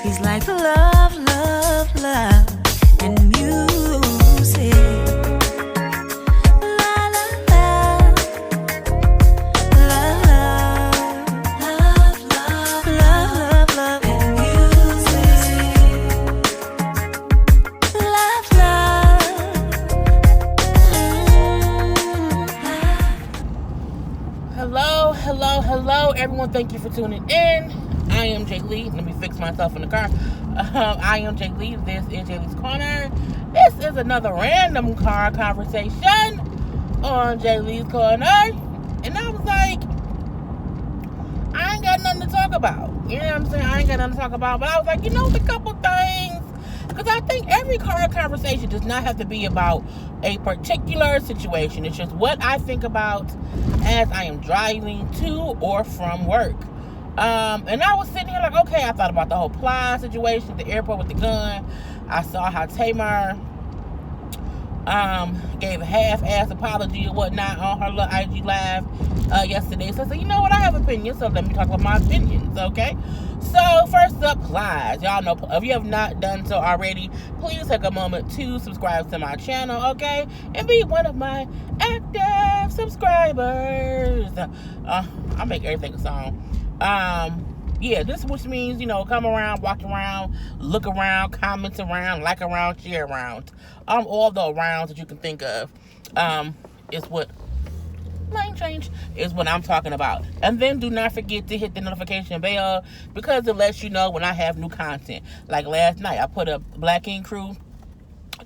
He's like love, love, love, and music. La la la, love, love, love, love, love, and music. Love, love. Hello, everyone. Thank you for tuning in. I am Jay Lee. Let me fix myself in the car. I am Jay Lee. This is Jay Lee's Corner. This is another random car conversation on Jay Lee's Corner. And I was like, I ain't got nothing to talk about. You know what I'm saying? I ain't got nothing to talk about. But I was like, a couple things. Because I think every car conversation does not have to be about a particular situation. It's just what I think about as I am driving to or from work. And I was sitting here like, okay, I thought about the whole Plies situation at the airport with the gun. I saw how Tamar gave a half-ass apology or whatnot on her little IG live yesterday. So I said, you know what, I have opinions, so let me talk about my opinions, okay? So first up, Plies. Y'all know, if you have not done so already, please take a moment to subscribe to my channel, okay? And be one of my active subscribers. I make everything a song. Yeah, this which means, come around, walk around, look around, comment around, like around, share around. All the arounds that you can think of, is what lane change is what I'm talking about. And then do not forget to hit the notification bell because it lets you know when I have new content. Like last night, I put up Black Ink Crew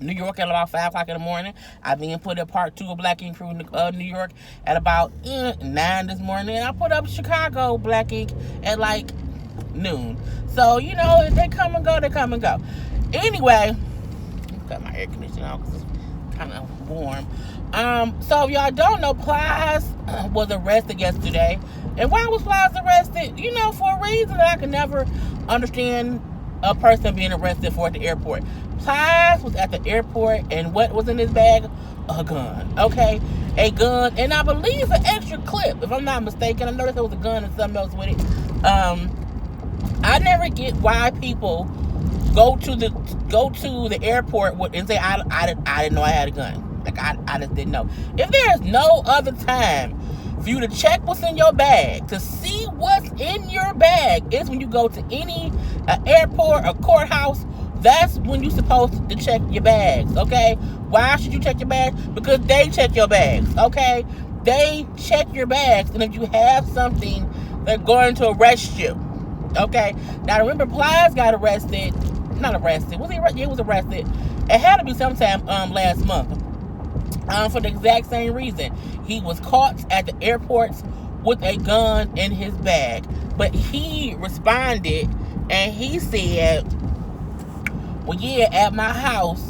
New York at about 5 o'clock in the morning. I then put up part 2 of Black Ink Crew New York at about 9 this morning. And I put up Chicago Black Ink at like noon. So, if they come and go, they come and go. Anyway, got my air conditioning on because it's kind of warm. So if y'all don't know, Plies was arrested yesterday. And why was Plies arrested? For a reason that I can never understand a person being arrested for at the airport. Plies was at the airport, and what was in his bag? A gun, okay? A gun, and I believe an extra clip, if I'm not mistaken. I noticed there was a gun and something else with it. I never get why people go to the airport and say, I didn't know I had a gun. Like, I just didn't know. If there's no other time for you to check what's in your bag, to see what's in your bag, is when you go to any airport or courthouse. That's when you're supposed to check your bags, okay? Why should you check your bags? Because they check your bags, okay? They check your bags, and if you have something, they're going to arrest you, okay? Now, remember, Plies got arrested. Not arrested. Was he arrested? He was arrested. It had to be sometime last month. For the exact same reason. He was caught at the airports with a gun in his bag. But he responded, and he said, well, yeah, at my house,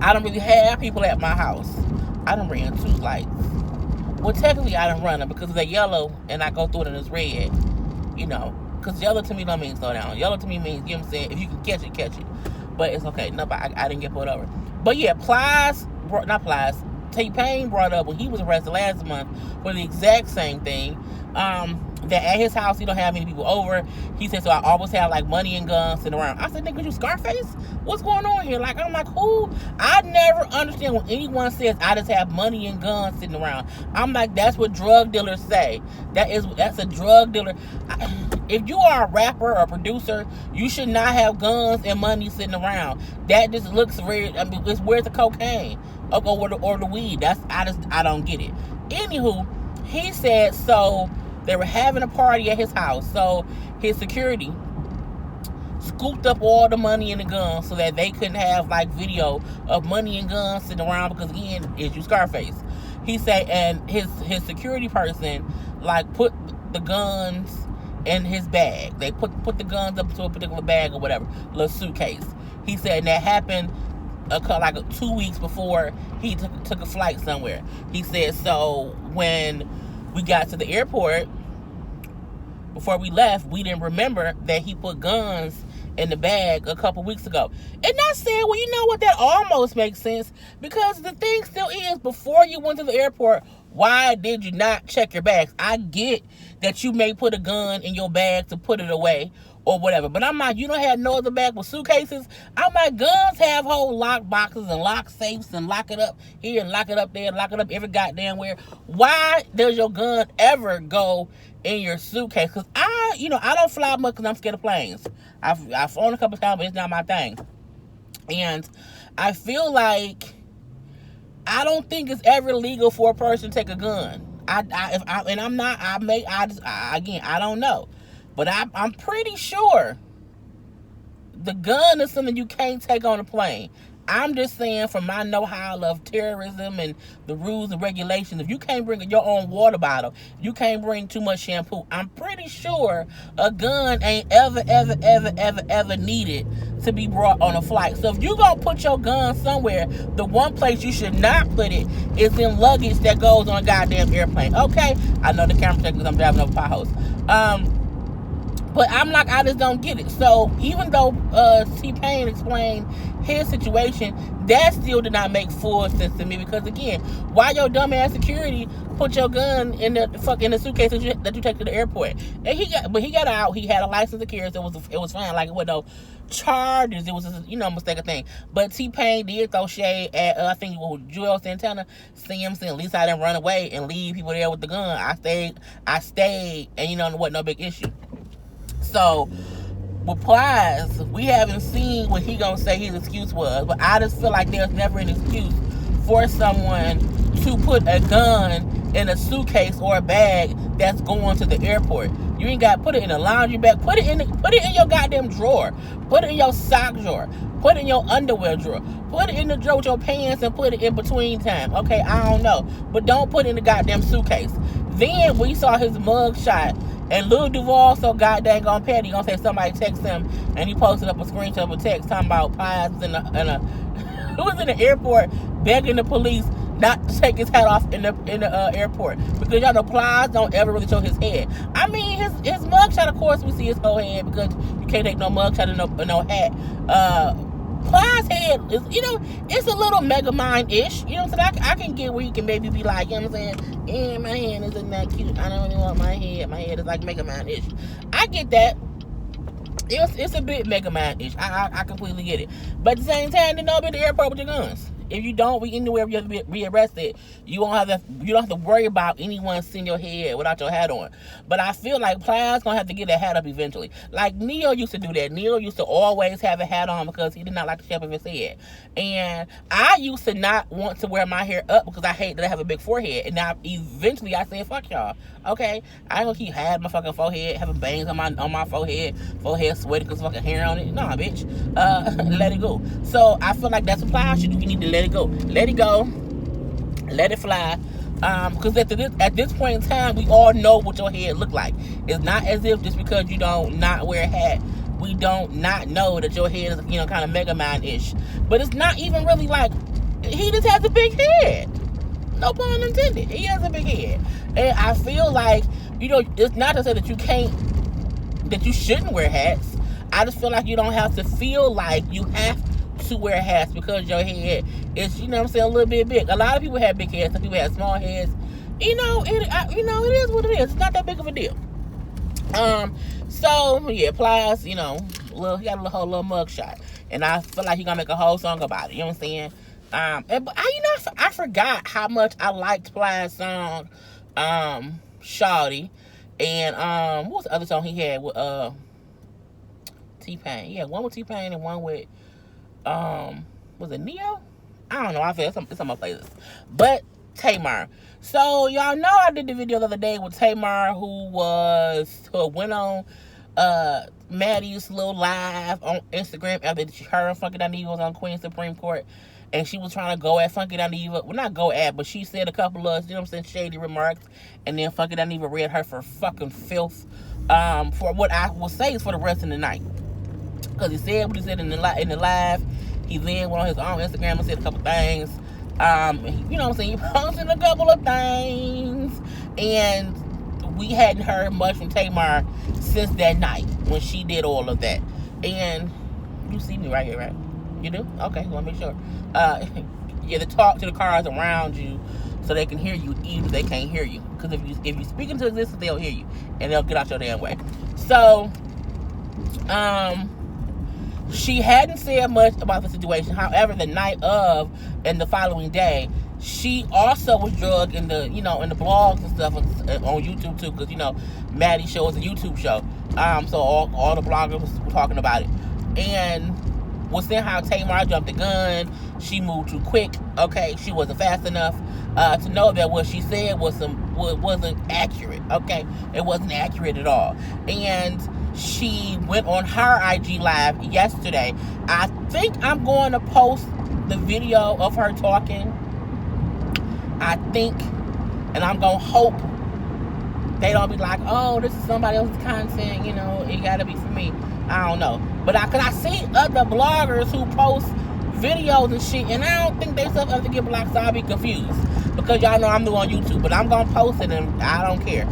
I don't really have people at my house. I done ran 2 lights. Well, technically, I done run them because they're yellow, and I go through it and it's red. Because yellow to me don't mean slow down. Yellow to me means, you know what I'm saying, if you can catch it, catch it. But it's okay. No, I didn't get pulled over. But yeah, T-Pain brought up when he was arrested last month for the exact same thing. That at his house he don't have many people over. He said, so I always have like money and guns sitting around. I said, nigga, you Scarface? What's going on here? Like, I'm like, who? I never understand when anyone says I just have money and guns sitting around. I'm like, that's what drug dealers say. That's a drug dealer. If you are a rapper or a producer, you should not have guns and money sitting around. That just looks weird. I mean, where's the cocaine or the weed? I don't get it. Anywho, he said, so they were having a party at his house. So his security scooped up all the money and the guns so that they couldn't have like video of money and guns sitting around because again, it's you Scarface. He said, and his security person like put the guns in his bag. They put the guns up to a particular bag or whatever, little suitcase. He said, and that happened like 2 weeks before he took a flight somewhere. He said, so when we got to the airport, before we left, we didn't remember that he put guns in the bag a couple weeks ago. And I said, well, you know what? That almost makes sense because the thing still is, before you went to the airport, why did you not check your bags? I get that you may put a gun in your bag to put it away or whatever. But I'm like, you don't have no other bag with suitcases? I'm like, guns have whole lock boxes and lock safes and lock it up here and lock it up there, lock it up every goddamn where. Why does your gun ever go in your suitcase? Because I don't fly much because I'm scared of planes. I've flown a couple times, but it's not my thing. And I feel like I don't think it's ever legal for a person to take a gun. I don't know. But I'm pretty sure the gun is something you can't take on a plane. I'm just saying, from my know-how of terrorism and the rules and regulations, if you can't bring your own water bottle, you can't bring too much shampoo, I'm pretty sure a gun ain't ever needed to be brought on a flight. So if you gonna put your gun somewhere, the one place you should not put it is in luggage that goes on a goddamn airplane. Okay? I know the camera check because I'm driving over potholes. But I'm like, I just don't get it. So even though T-Pain explained his situation, that still did not make full sense to me. Because again, why your dumbass security put your gun in the suitcase that you take to the airport? And he got out. He had a license to carry, so it was fine. Like, it was no charges. It was just, mistake of thing. But T-Pain did throw shade at I think it was Joel Santana, saying at least I didn't run away and leave people there with the gun. I stayed, and it wasn't no big issue. So with Plies, we haven't seen what he gonna say his excuse was, but I just feel like there's never an excuse for someone to put a gun in a suitcase or a bag that's going to the airport. You ain't got to put it in a laundry bag. Put it in your goddamn drawer. Put it in your sock drawer. Put it in your underwear drawer. Put it in the drawer with your pants and put it in between time. Okay, I don't know, but don't put it in the goddamn suitcase. Then we saw his mug shot. And Lil Duval so goddamn gone petty. He gonna say somebody text him, and he posted up a screenshot of a text talking about Plies was in the airport begging the police not to take his hat off in the airport, because y'all know Plies don't ever really show his head. I mean, his mugshot, of course, we see his whole head because you can't take no mugshot and no hat. Plies' head is, it's a little Megamind-ish. You know what I'm saying? I can get where you can maybe be like, you know what I'm saying? My hand isn't that cute. I don't really want my head. My head is like Megamind-ish. I get that. It's a bit Megamind-ish. I completely get it. But at the same time, you don't be at the airport with your guns. If you don't, anywhere you have to be arrested, you don't have to worry about anyone seeing your head without your hat on. But I feel like Plies gonna have to get that hat up eventually. Like Neil used to do that. Neil used to always have a hat on because he did not like the shape of his head. And I used to not want to wear my hair up because I hate that I have a big forehead. And now eventually I said, fuck y'all. Okay, I ain't gonna keep having my fucking forehead, having bangs on my forehead sweating because fucking hair on it. Nah, bitch. Let it go. So I feel like that's what Plies should do. You need to let it go. Let it go. Let it fly. Because at this point in time, we all know what your head look like. It's not as if just because you don't not wear a hat, we don't not know that your head is, kind of Megamind-ish. But it's not even really like, he just has a big head. No pun intended. He has a big head. And I feel like, it's not to say that you shouldn't wear hats. I just feel like you don't have to feel like you have to wear hats because your head is, a little bit big. A lot of people have big heads. Some people have small heads. It is what it is. It's not that big of a deal. So yeah, Plies, he got a whole little mug shot, and I feel like he gonna make a whole song about it. You know what I'm saying? I forgot how much I liked Plies' song, Shawty, and what was the other song he had with T-Pain? Yeah, one with T-Pain and one with was it Neo? I don't know. I feel it's on my playlist. But Tamar. So y'all know I did the video the other day with Tamar, who went on Maddie's little live on Instagram after her and Funky Dineva was on Queen Supreme Court, and she was trying to go at Funky Dineva. Well, not go at, but she said a couple of, shady remarks, and then Funky Dineva read her for fucking filth. For what I will say is for the rest of the night, because he said what he said in the live. He then went on his own Instagram and said a couple things. He posted a couple of things, and we hadn't heard much from Tamar since that night when she did all of that. And you see me right here, right? You do? Okay, want to make sure. You have to talk to the cars around you so they can hear you, even if they can't hear you. Because if you speak into existence, they'll hear you, and they'll get out your damn way. So She hadn't said much about the situation. However, the night of and the following day, she also was drugged in the, in the blogs and stuff on YouTube too, because, Maddie's show is a YouTube show. So all the bloggers were talking about it. And was saying how Tamar jumped the gun. She moved too quick. Okay, she wasn't fast enough to know that what she said wasn't accurate. Okay, it wasn't accurate at all. And she went on her IG live yesterday. I think I'm going to post the video of her talking. I think, and I'm going to hope they don't be like, oh, this is somebody else's content, it got to be for me. I don't know. But I see other bloggers who post videos and shit, and I don't think they stuff have to get blocked, so I'll be confused. Because y'all know I'm new on YouTube, but I'm going to post it, and I don't care.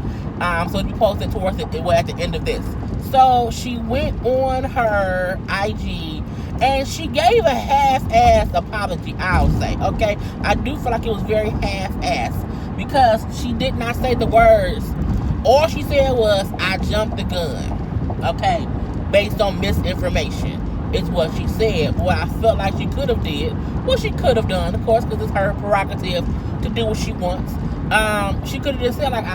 So if you post it towards at the end of this. So she went on her IG, and she gave a half-assed apology, I'll say, okay? I do feel like it was very half-assed, because she did not say the words. All she said was, I jumped the gun, okay? Based on misinformation, is what she said. What I felt like she could have did, what she could have done, of course, because it's her prerogative to do what she wants. She could have just said, like,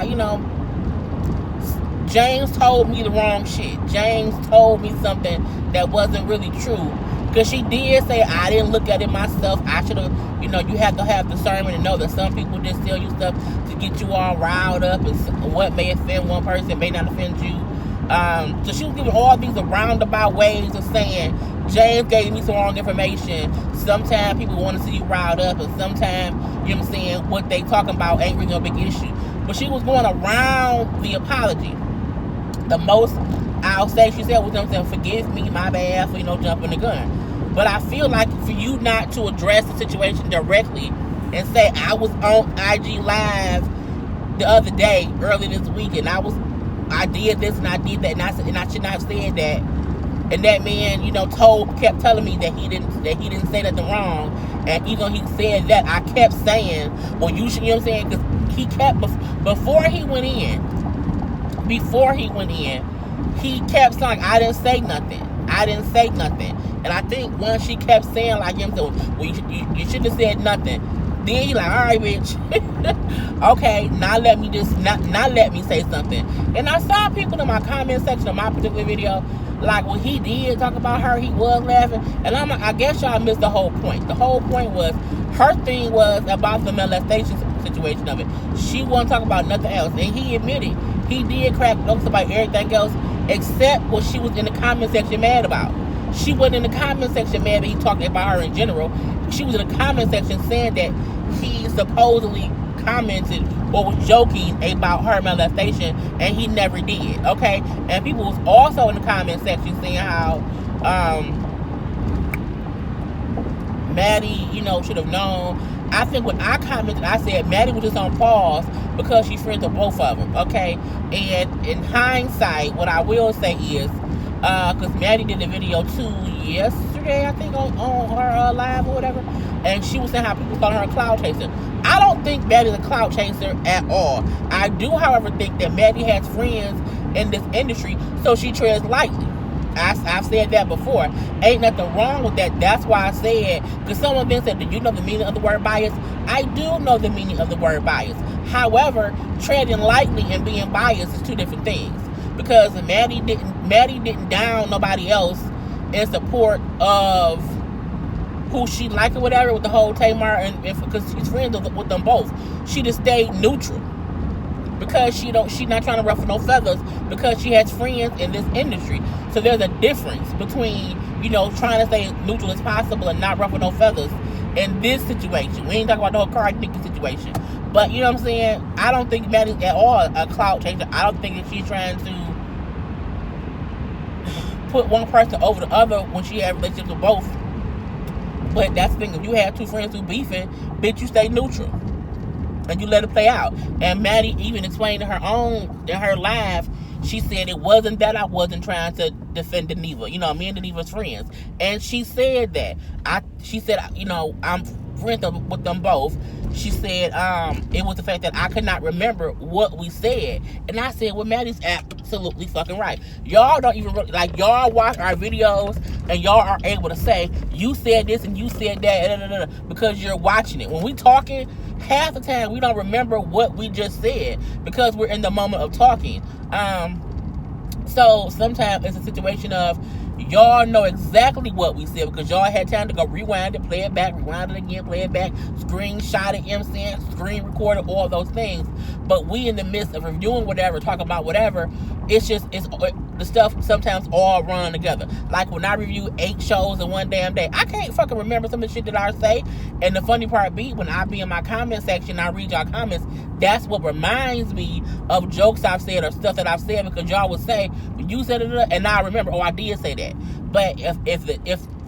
James told me the wrong shit. James told me something that wasn't really true. Because she did say, I didn't look at it myself. I should have, you have to have discernment and know that some people just tell you stuff to get you all riled up, and what may offend one person may not offend you. So she was giving all these roundabout ways of saying, James gave me some wrong information. Sometimes people want to see you riled up, and sometimes, what they talking about ain't really a big issue. But she was going around the apology. The most I'll say she said was, forgive me, my bad for, jumping the gun. But I feel like for you not to address the situation directly and say, I was on IG Live the other day, early this week, and I did this and I did that, and I should not have said that. And that man, kept telling me that he didn't say nothing wrong. And even though he said that, I kept saying, well, you should, because he kept, before he went in, he kept saying, I didn't say nothing. And I think once she kept saying, like him, so, well, you shouldn't have said nothing. Then he like, all right, bitch. Okay, now let me say something. And I saw people in my comment section of my particular video, like, when he did talk about her, he was laughing. And I'm like, I guess y'all missed the whole point. The whole point was, her thing was about the molestation situation of it. She wasn't talking about nothing else. And he admitted, he did crack jokes about everything else, except what she was in the comment section mad about. She wasn't in the comment section mad that he talked about her in general. She was in the comment section saying that he supposedly commented or was joking about her molestation, and he never did, okay? And people was also in the comment section saying how Maddie, should have known. I think when I commented, I said Maddie was just on pause because she's friends with both of them, okay? And in hindsight, what I will say is, because Maddie did a video too yesterday, I think, on her live or whatever, and she was saying how people call her a cloud chaser. I don't think Maddie's a cloud chaser at all. I do, however, think that Maddie has friends in this industry, so she treads lightly. I've said that before. Ain't nothing wrong with that. That's why I said, because someone then said, do you know the meaning of the word bias? I do know the meaning of the word bias. However, treading lightly and being biased is two different things. Because Maddie didn't down nobody else in support of who she liked or whatever with the whole Tamar, and because she's friends with them both. She just stayed neutral. Because she's not trying to ruffle no feathers, because she has friends in this industry. So there's a difference between, trying to stay neutral as possible and not ruffle no feathers in this situation. We ain't talking about the whole Karla Pace situation. But, you know what I'm saying? I don't think Maddie's at all a clout changer. I don't think that she's trying to put one person over the other when she had relationships with both. But that's the thing. If you have two friends who beefing, bitch, you stay neutral. And you let it play out. And Maddie even explained in her live, she said it wasn't that I wasn't trying to defend Deneva. Me and Deneva's friends. And she said that. She said, I'm strength with them both. She said it was the fact that I could not remember what we said. And I said, well, Maddie's absolutely fucking right. Y'all don't even like, y'all watch our videos and y'all are able to say, you said this and you said that, because you're watching it. When we talking, half the time we don't remember what we just said because we're in the moment of talking. So sometimes it's a situation of y'all know exactly what we said because y'all had time to go rewind it, play it back, rewind it again, play it back, screenshot it, screen record it, all those things. But we in the midst of reviewing whatever, talking about whatever, it's the stuff sometimes all run together. Like when I review 8 shows in one damn day, I can't fucking remember some of the shit that I say. And the funny part be, when I be in my comment section, I read y'all comments, that's what reminds me of jokes I've said or stuff that I've said, because y'all would say, when you said it, and I remember, oh, I did say that. But if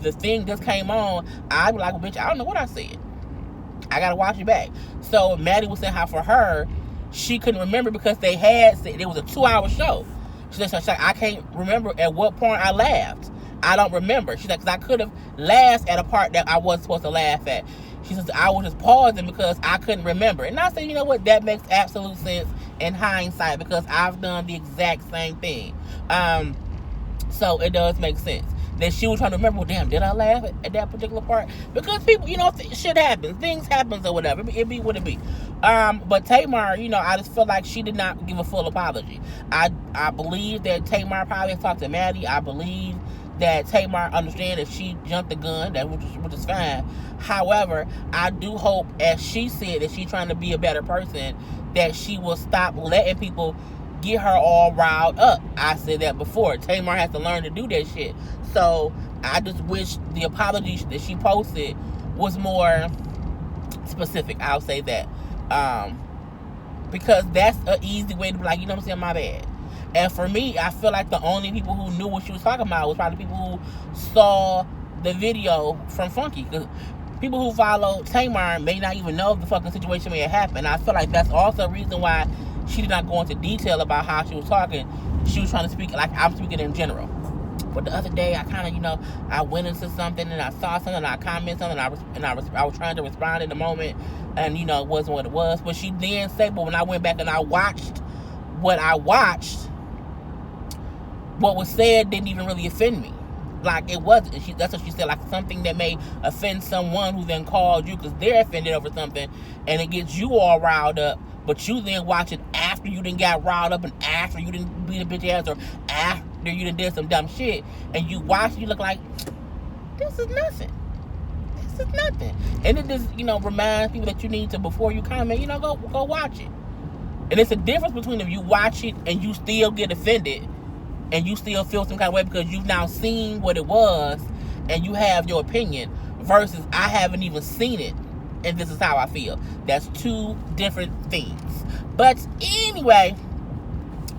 the thing just came on, I'd be like, well, bitch, I don't know what I said. I gotta watch it back. So Maddie was saying how for her, she couldn't remember because they had said it was a 2-hour show. She's like, I can't remember at what point I laughed. I don't remember. She's like, because I could have laughed at a part that I wasn't supposed to laugh at. She says, I was just pausing because I couldn't remember. And I said, you know what? That makes absolute sense in hindsight because I've done the exact same thing. So it does make sense. That she was trying to remember, well, damn, did I laugh at that particular part? Because people, you know, shit happens. Things happens or whatever. It be what it be. But Tamar, you know, I just feel like she did not give a full apology. I believe that Tamar probably talked to Maddie. I believe that Tamar understands that she jumped the gun, which is fine. However, I do hope, as she said, that she's trying to be a better person, that she will stop letting people get her all riled up. I said that before. Tamar has to learn to do that shit. So I just wish the apology that she posted was more specific. I'll say that. Because that's an easy way to be like, you know what I'm saying, my bad. And for me, I feel like the only people who knew what she was talking about was probably people who saw the video from Funky. Because people who follow Tamar may not even know the fucking situation may have happened. I feel like that's also a reason why she did not go into detail about how she was talking. She was trying to speak like I'm speaking in general. But the other day, I kind of, you know, I went into something and I saw something and I commented something and I was trying to respond in the moment, and, you know, it wasn't what it was. But she then said, but when I went back and I watched what was said didn't even really offend me. Like, it wasn't. That's what she said, like something that may offend someone who then called you because they're offended over something, and it gets you all riled up. But you then watch it after you done got riled up and after you didn't beat a bitch ass or after you done did some dumb shit, and you watch it, you look like, this is nothing. This is nothing. And it just, you know, reminds people that you need to, before you comment, you know, go watch it. And it's a difference between if you watch it and you still get offended and you still feel some kind of way because you've now seen what it was and you have your opinion, versus I haven't even seen it and this is how I feel. That's two different things. But anyway,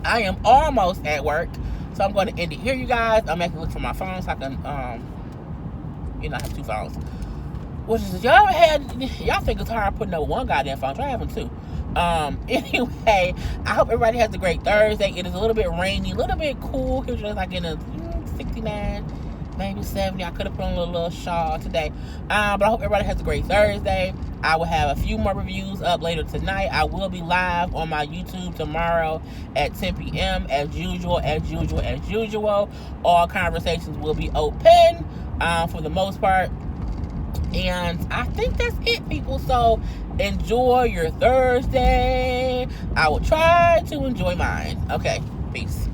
I am almost at work, so I'm going to end it here, you guys. I'm actually looking for my phone so I can, you know, I have 2 phones. Which is, y'all think it's hard putting up one goddamn phone. Try having 2. Anyway, I hope everybody has a great Thursday. It is a little bit rainy, a little bit cool. It was just like in a 69, maybe 70. I could have put on a little shawl today. But I hope everybody has a great Thursday. I will have a few more reviews up later tonight. I will be live on my YouTube tomorrow at 10 p.m. as usual. All conversations will be open for the most part. And I think that's it, people. So enjoy your Thursday. I will try to enjoy mine. Okay, peace.